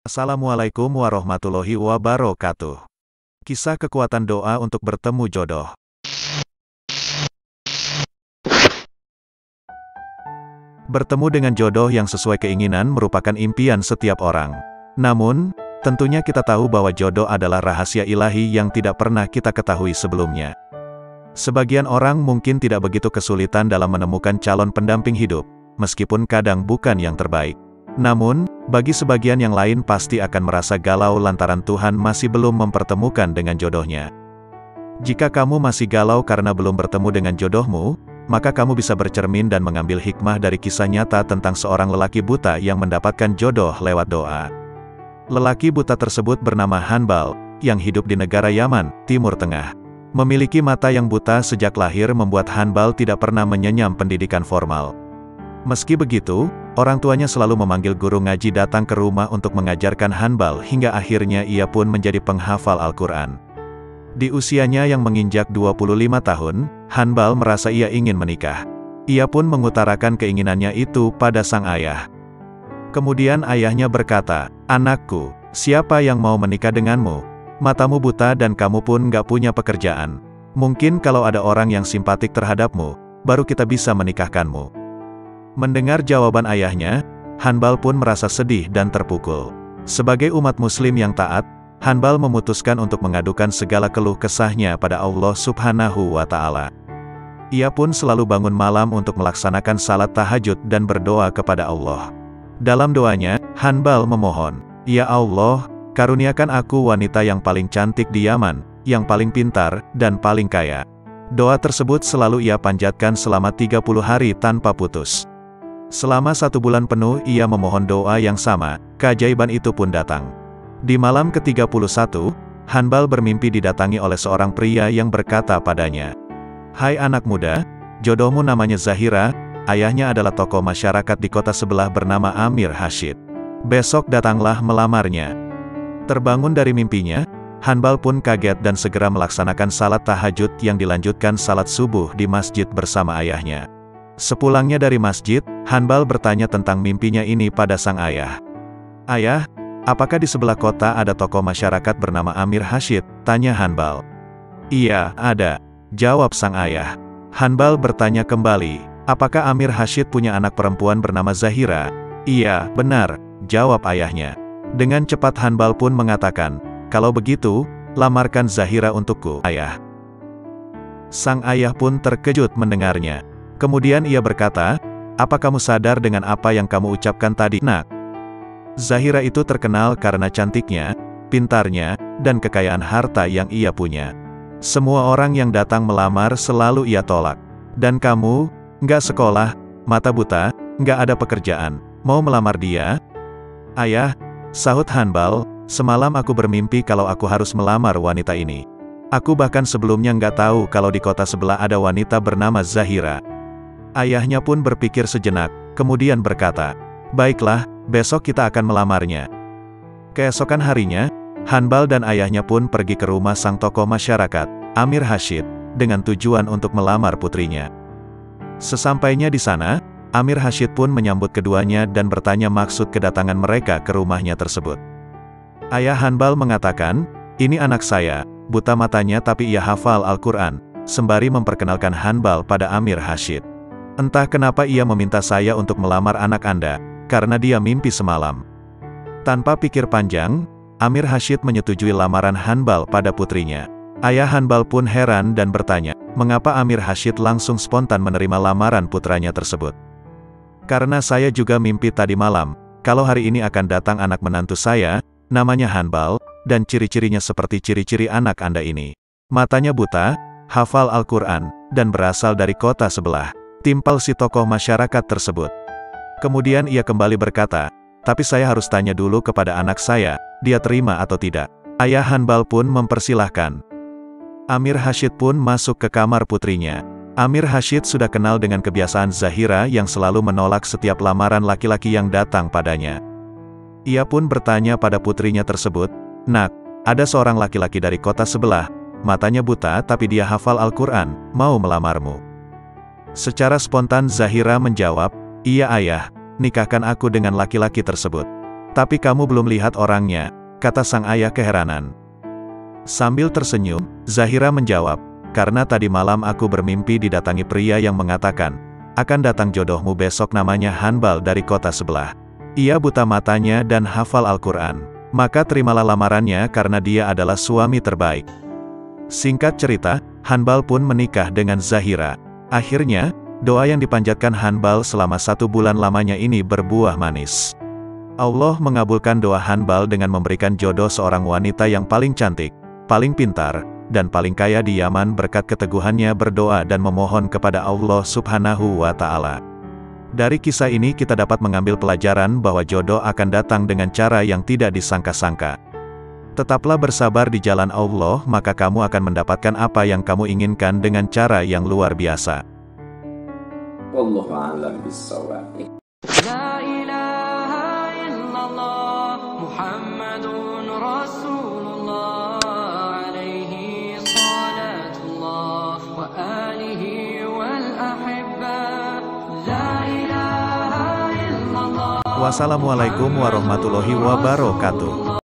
Assalamualaikum warahmatullahi wabarakatuh. Kisah kekuatan doa untuk bertemu jodoh. Bertemu dengan jodoh yang sesuai keinginan merupakan impian setiap orang. Namun, tentunya kita tahu bahwa jodoh adalah rahasia ilahi yang tidak pernah kita ketahui sebelumnya. Sebagian orang mungkin tidak begitu kesulitan dalam menemukan calon pendamping hidup, meskipun kadang bukan yang terbaik. Namun, bagi sebagian yang lain pasti akan merasa galau lantaran Tuhan masih belum mempertemukan dengan jodohnya. Jika kamu masih galau karena belum bertemu dengan jodohmu, maka kamu bisa bercermin dan mengambil hikmah dari kisah nyata tentang seorang lelaki buta yang mendapatkan jodoh lewat doa. Lelaki buta tersebut bernama Hanbal, yang hidup di negara Yaman, Timur Tengah. Memiliki mata yang buta sejak lahir membuat Hanbal tidak pernah mengenyam pendidikan formal. Meski begitu, orang tuanya selalu memanggil guru ngaji datang ke rumah untuk mengajarkan Hanbal hingga akhirnya ia pun menjadi penghafal Al-Quran. Di usianya yang menginjak 25 tahun, Hanbal merasa ia ingin menikah. Ia pun mengutarakan keinginannya itu pada sang ayah. Kemudian ayahnya berkata, "Anakku, siapa yang mau menikah denganmu? Matamu buta dan kamu pun gak punya pekerjaan. Mungkin kalau ada orang yang simpatik terhadapmu, baru kita bisa menikahkanmu." Mendengar jawaban ayahnya, Hanbal pun merasa sedih dan terpukul. Sebagai umat muslim yang taat, Hanbal memutuskan untuk mengadukan segala keluh kesahnya pada Allah Subhanahu wa Ta'ala. Ia pun selalu bangun malam untuk melaksanakan salat tahajud dan berdoa kepada Allah. Dalam doanya, Hanbal memohon, "Ya Allah, karuniakan aku wanita yang paling cantik di Yaman, yang paling pintar, dan paling kaya." Doa tersebut selalu ia panjatkan selama 30 hari tanpa putus. Selama 1 bulan penuh ia memohon doa yang sama, keajaiban itu pun datang. Di malam ke-31, Hanbal bermimpi didatangi oleh seorang pria yang berkata padanya, "Hai anak muda, jodohmu namanya Zahira, ayahnya adalah tokoh masyarakat di kota sebelah bernama Amir Hashid. Besok datanglah melamarnya." Terbangun dari mimpinya, Hanbal pun kaget dan segera melaksanakan salat tahajud yang dilanjutkan salat subuh di masjid bersama ayahnya. Sepulangnya dari masjid, Hanbal bertanya tentang mimpinya ini pada sang ayah. "Ayah, apakah di sebelah kota ada tokoh masyarakat bernama Amir Hashid?" tanya Hanbal. "Iya, ada," jawab sang ayah. Hanbal bertanya kembali, "Apakah Amir Hashid punya anak perempuan bernama Zahira?" "Iya, benar," jawab ayahnya. Dengan cepat Hanbal pun mengatakan, "Kalau begitu, lamarkan Zahira untukku, ayah." Sang ayah pun terkejut mendengarnya. Kemudian ia berkata, "Apa kamu sadar dengan apa yang kamu ucapkan tadi, nak? Zahira itu terkenal karena cantiknya, pintarnya, dan kekayaan harta yang ia punya. Semua orang yang datang melamar selalu ia tolak. Dan kamu, nggak sekolah, mata buta, nggak ada pekerjaan, mau melamar dia?" "Ayah," sahut Hanbal, "semalam aku bermimpi kalau aku harus melamar wanita ini. Aku bahkan sebelumnya nggak tahu kalau di kota sebelah ada wanita bernama Zahira." Ayahnya pun berpikir sejenak, kemudian berkata, "Baiklah, besok kita akan melamarnya." Keesokan harinya, Hanbal dan ayahnya pun pergi ke rumah sang tokoh masyarakat, Amir Hashid, dengan tujuan untuk melamar putrinya. Sesampainya di sana, Amir Hashid pun menyambut keduanya dan bertanya maksud kedatangan mereka ke rumahnya tersebut. Ayah Hanbal mengatakan, "Ini anak saya, buta matanya tapi ia hafal Al-Quran," sembari memperkenalkan Hanbal pada Amir Hashid. "Entah kenapa ia meminta saya untuk melamar anak Anda, karena dia mimpi semalam." Tanpa pikir panjang, Amir Hashid menyetujui lamaran Hanbal pada putrinya. Ayah Hanbal pun heran dan bertanya, mengapa Amir Hashid langsung spontan menerima lamaran putranya tersebut. "Karena saya juga mimpi tadi malam, kalau hari ini akan datang anak menantu saya, namanya Hanbal, dan ciri-cirinya seperti ciri-ciri anak Anda ini. Matanya buta, hafal Al-Quran, dan berasal dari kota sebelah," timpal si tokoh masyarakat tersebut. Kemudian ia kembali berkata, "Tapi saya harus tanya dulu kepada anak saya, dia terima atau tidak." Ayah Hanbal pun mempersilahkan. Amir Hashid pun masuk ke kamar putrinya. Amir Hashid sudah kenal dengan kebiasaan Zahira yang selalu menolak setiap lamaran laki-laki yang datang padanya. Ia pun bertanya pada putrinya tersebut, "Nak, ada seorang laki-laki dari kota sebelah, matanya buta tapi dia hafal Al-Quran, mau melamarmu." Secara spontan Zahira menjawab, "Iya ayah, nikahkan aku dengan laki-laki tersebut." Tapi kamu belum lihat orangnya, kata sang ayah keheranan. Sambil tersenyum, Zahira menjawab, karena tadi malam aku bermimpi didatangi pria yang mengatakan, akan datang jodohmu besok namanya Hanbal dari kota sebelah. Ia buta matanya dan hafal Al-Quran. Maka terimalah lamarannya karena dia adalah suami terbaik. Singkat cerita, Hanbal pun menikah dengan Zahira. Akhirnya, doa yang dipanjatkan Hanbal selama 1 bulan lamanya ini berbuah manis. Allah mengabulkan doa Hanbal dengan memberikan jodoh seorang wanita yang paling cantik, paling pintar, dan paling kaya di Yaman berkat keteguhannya berdoa dan memohon kepada Allah Subhanahu wa Ta'ala. Dari kisah ini kita dapat mengambil pelajaran bahwa jodoh akan datang dengan cara yang tidak disangka-sangka. Tetaplah bersabar di jalan Allah, maka kamu akan mendapatkan apa yang kamu inginkan dengan cara yang luar biasa. Wallahu a'lam bishawab. La ilaha illallah Muhammadun Rasulullah alaihi salatullah wa alihi wal ahibba. La ilaha illallah. Wassalamualaikum warahmatullahi wabarakatuh.